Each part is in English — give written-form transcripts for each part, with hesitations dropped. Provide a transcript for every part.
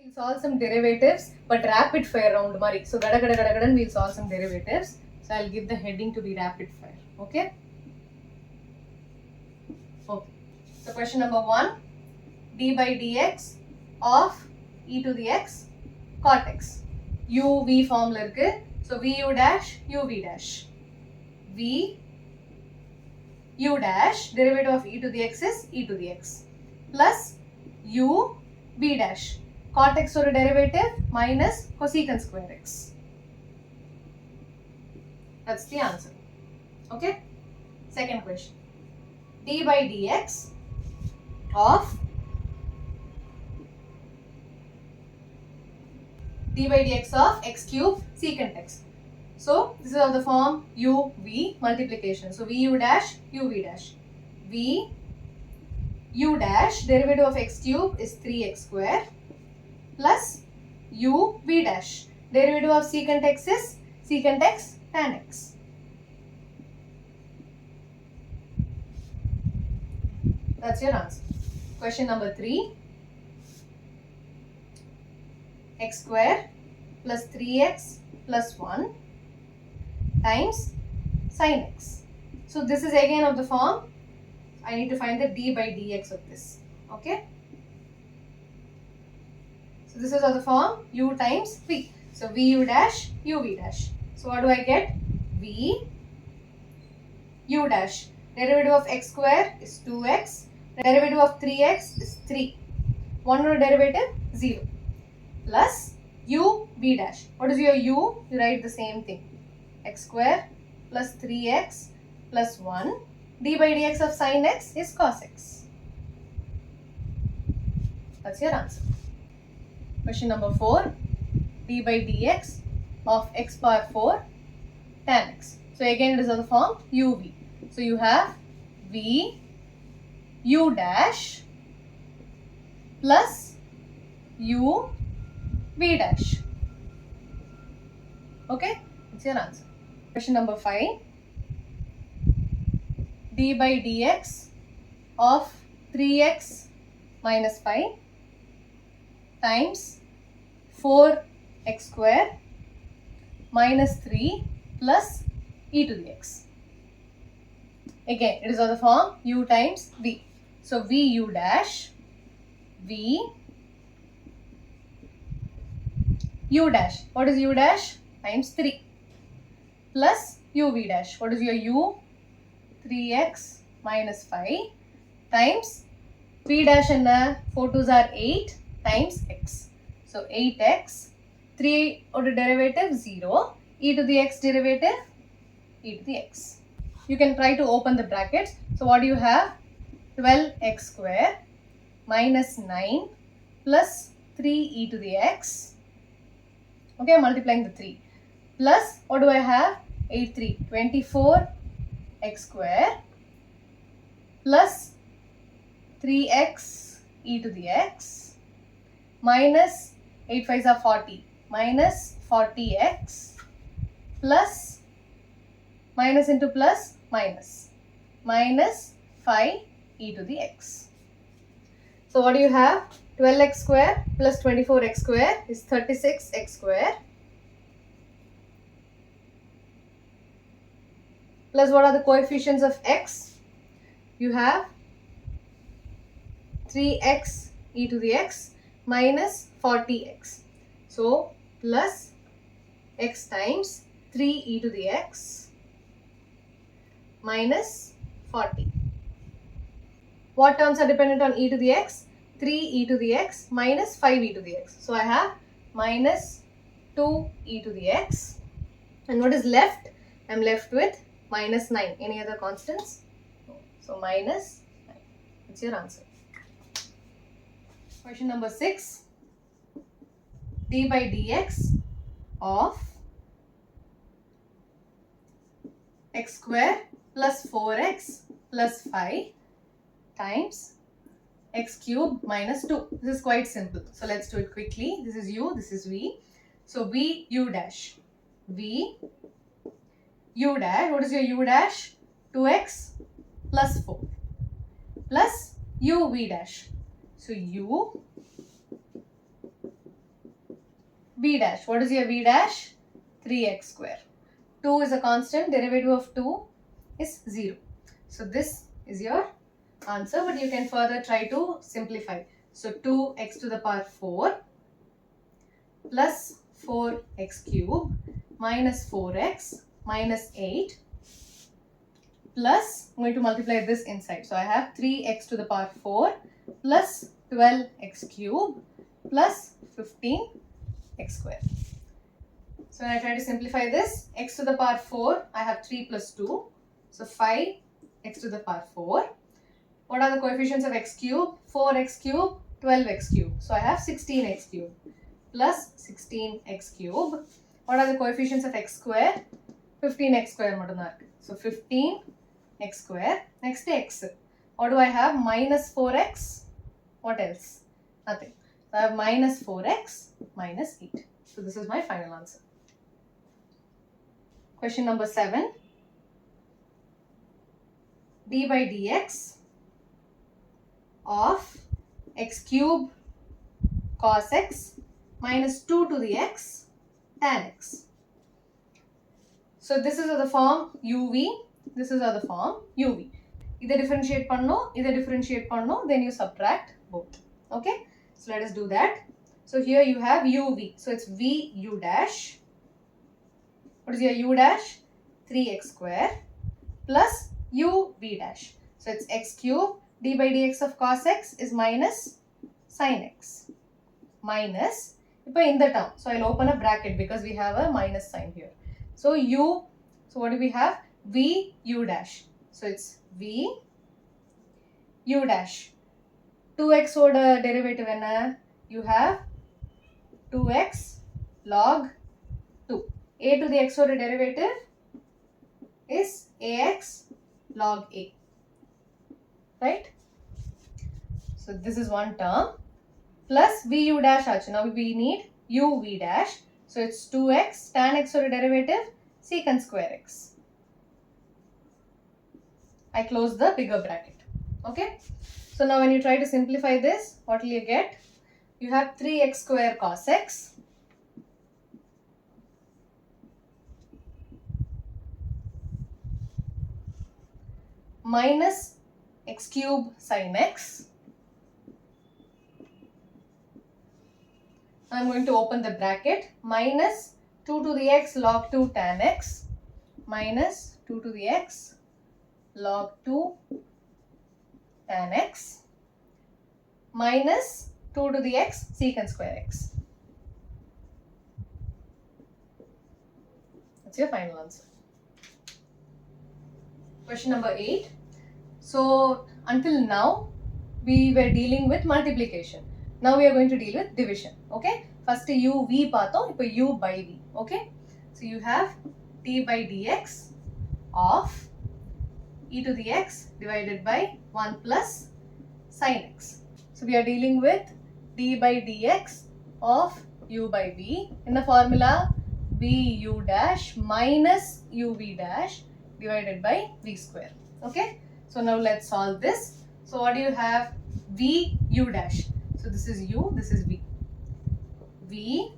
We'll solve some derivatives, but rapid fire round Mari. So gada gada gada gada we'll solve some derivatives. So I'll give the heading to be rapid fire. Okay? Okay. So question number 1, d by dx of e to the x cot x. U v form la irukku. So v u dash u v dash. V u dash derivative of e to the x is e to the x plus u v dash cot x ஒரு derivative minus cosecant square x. That's the answer. Okay. Second question. D by dx of x cube secant x. So this is of the form u v multiplication. So v u dash u v dash. V u dash derivative of x cube is 3x square plus u v dash derivative of secant x is secant x tan x. That's your answer. Question number 3. X square plus 3x plus 1 times sin x. So this is again of the form, I need to find the d by dx of this. Okay. So this is of the form u times v. So v u dash u v dash. So what do I get? V u dash derivative of x square is 2x. Derivative of 3x is 3. 1 over derivative 0 plus u v dash. What is your u? You write the same thing. X square plus 3x plus 1. D by dx of sin x is cos x. That's your answer. Question number 4. D by dx of x power 4 tan x. So again it is of the form uv. So you have v u dash plus u v dash. Okay, it's your answer. Question number 5. D by dx of 3x minus 5 times 4x square minus 3 plus e to the x. Again, it is of the form u times v. So v u dash v u dash. What is u dash? Times 3 plus u v dash. What is your u? 3x minus 5 times v dash and 4 2s are 8 times x. So 8x, 3 order derivative 0, e to the x derivative e to the x. You can try to open the brackets. So what do you have? 12x square minus 9 plus 3 e to the x. Okay, I'm multiplying the 3. Plus, what do I have? 8 3, 24x square plus 3x e to the x minus 8 5s are 40 minus 40x plus minus into plus minus 5 e to the x. So what do you have? 12x square plus 24x square is 36x square plus what are the coefficients of x? You have 3x e to the x minus 40x. So plus x times 3 e to the x minus 40. What terms are dependent on e to the x? 3 e to the x minus 5 e to the x. So I have minus 2 e to the x. And what is left? I am left with minus 9. Any other constants? No. So minus 9. That's your answer. Question number 6. D by dx of x square plus 4x plus 5 times x cube minus 2. This is quite simple. So let's do it quickly. This is u, this is v. So v u dash. V u dash. What is your u dash? 2x plus 4 plus u v dash. So u v dash. What is your v dash? 3x square. 2 is a constant. Derivative of 2 is 0. So this is your answer, but you can further try to simplify. So 2x to the power 4 plus 4x cube minus 4x minus 8 plus, I'm going to multiply this inside. So I have 3x to the power 4 plus 12x cube plus 15x square. So when I try to simplify this, x to the power 4, I have 3 plus 2. So 5x to the power 4. What are the coefficients of x cube? 4x cube, 12x cube. So I have 16x cube plus 16x cube. What are the coefficients of x square? 15x square. So 15x square. Next x. What do I have? Minus 4x. What else? Nothing. So I have minus 4x minus 8. So this is my final answer. Question number 7. d by dx of x cube cos x minus 2 to the x tan x. So this is of the form uv, this is of the form uv. Either differentiate panno, then you subtract both. Okay, so let us do that. So here you have uv, so it's v u dash. What is your u dash? 3x square plus u v dash. So it's x cube, d by dx of cos x is minus sin x. Minus, in the term, so I'll open a bracket because we have a minus sign here. So u, so what do we have? V u dash. So it's v u dash. 2x order derivative enna? You have 2x log 2. A to the x order derivative is ax log a. Right? So this is one term. Plus vu dash achu. Now we need uv dash. So it's 2x tan x order derivative secant square x. I close the bigger bracket. Okay. So now when you try to simplify this, what will you get? You have 3x square cos x minus x cube sin x. I'm going to open the bracket, minus 2 to the x log 2 tan x minus 2 to the x log 2 tan x minus 2 to the x secant square x. That's your final answer. Question number 8. So until now we were dealing with multiplication. Now we are going to deal with division. Okay. First u v paathom, ipo u by v. Okay. So you have d by dx of e to the x divided by 1 plus sin x. So we are dealing with d by dx of u by v in the formula v u dash minus uv dash divided by v square. Okay. So now let's solve this. So what do you have? V u dash. So this is u, this is v. V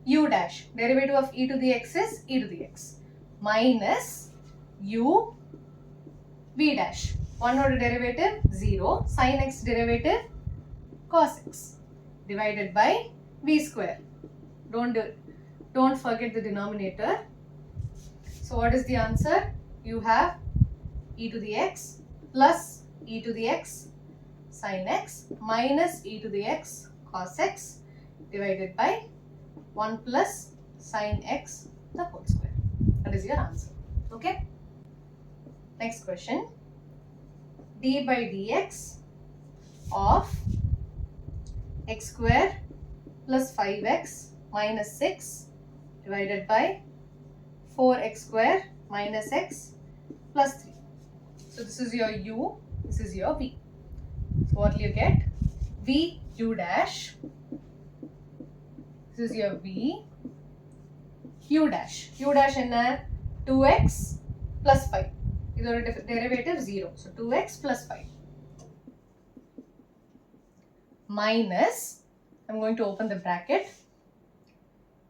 u dash. Derivative of e to the x is e to the x minus u v dash. One order derivative 0, sin x derivative cos x divided by v square. Don't forget the denominator. So what is the answer? You have e to the x plus e to the x sin x minus e to the x cos x divided by 1 plus sin x the whole square. That is your answer. Okay. Next question. D by dx of x square plus 5x minus 6 divided by 4x square minus x plus 3. So this is your u, this is your v. So what will you get? V u dash. This is your v u dash. U dash in 2x plus 5. This is derivative 0. So 2x plus 5 minus, I'm going to open the bracket.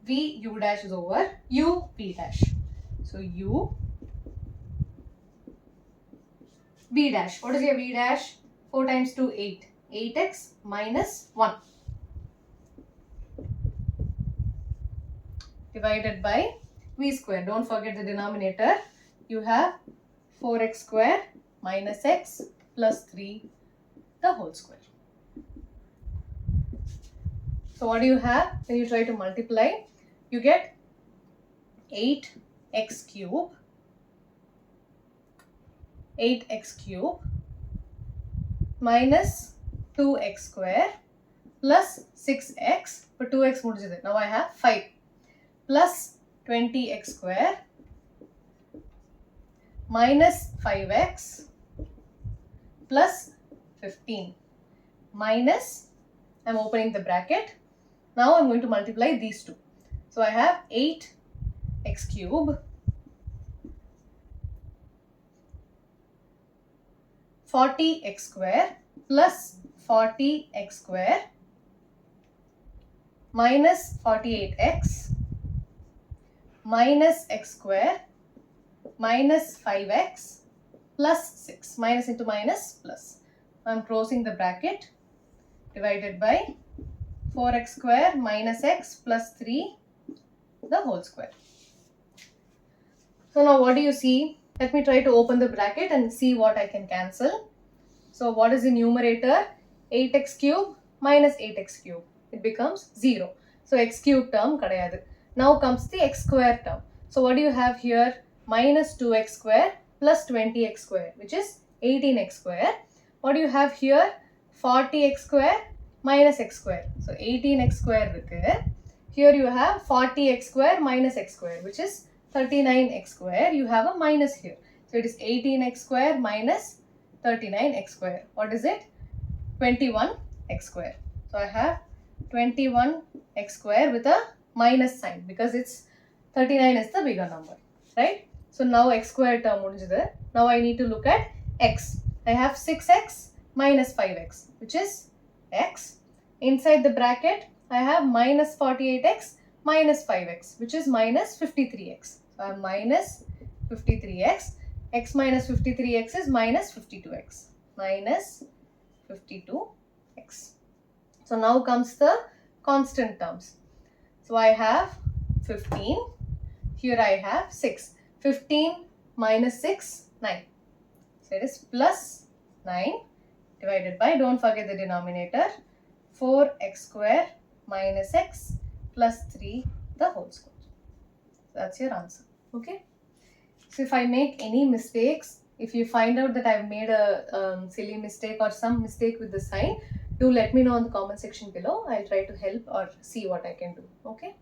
V u dash is over u v dash. So u v dash. What is your v dash? 4 times 2, 8. 8x minus 1. Divided by v square. Don't forget the denominator. You have 4x square minus x plus 3 the whole square. So what do you have when you try to multiply? You get 8x cube minus 2x square plus 6x. For 2x mudijide. Now I have 5 plus 20x square minus 5x plus 15 minus, I'm opening the bracket. Now I'm going to multiply these two. So I have 8x cube 40x square plus 40x square minus 48x minus x square minus 5x plus 6. Minus into minus plus. I'm closing the bracket. Divided by 4x square minus x plus 3 the whole square. So now what do you see? Let me try to open the bracket and see what I can cancel. So what is the numerator? 8x cube minus 8x cube. It becomes 0. So x cube term kadayadu. Now comes the x square term. So what do you have here? Minus 2x square plus 20x square, which is 18x square. What do you have here? 40x square minus x square. So 18x square irukku. Here you have 40x square minus x square, which is 39x square. You have a minus here. So it is 18x square minus 39x square. What is it? 21x square. So I have 21x square with a minus sign because it's 39 is the bigger number, right? So now x square term mudijide. Now I need to look at x. I have 6x minus 5x, which is x. Inside the bracket, I have minus 48x minus 5x, which is minus 53x. So I have minus 53x. X minus 53x is minus 52x. Minus 52x. So now comes the constant terms. So I have 15. Here I have 6. 15 minus 6, 9. So it is plus 9 divided by, don't forget the denominator, 4x square minus x plus 3 the whole square. So that's your answer. Okay. So if I make any mistakes, if you find out that I've made a silly mistake or some mistake with the sign, do let me know in the comment section below. I'll try to help or see what I can do. Okay.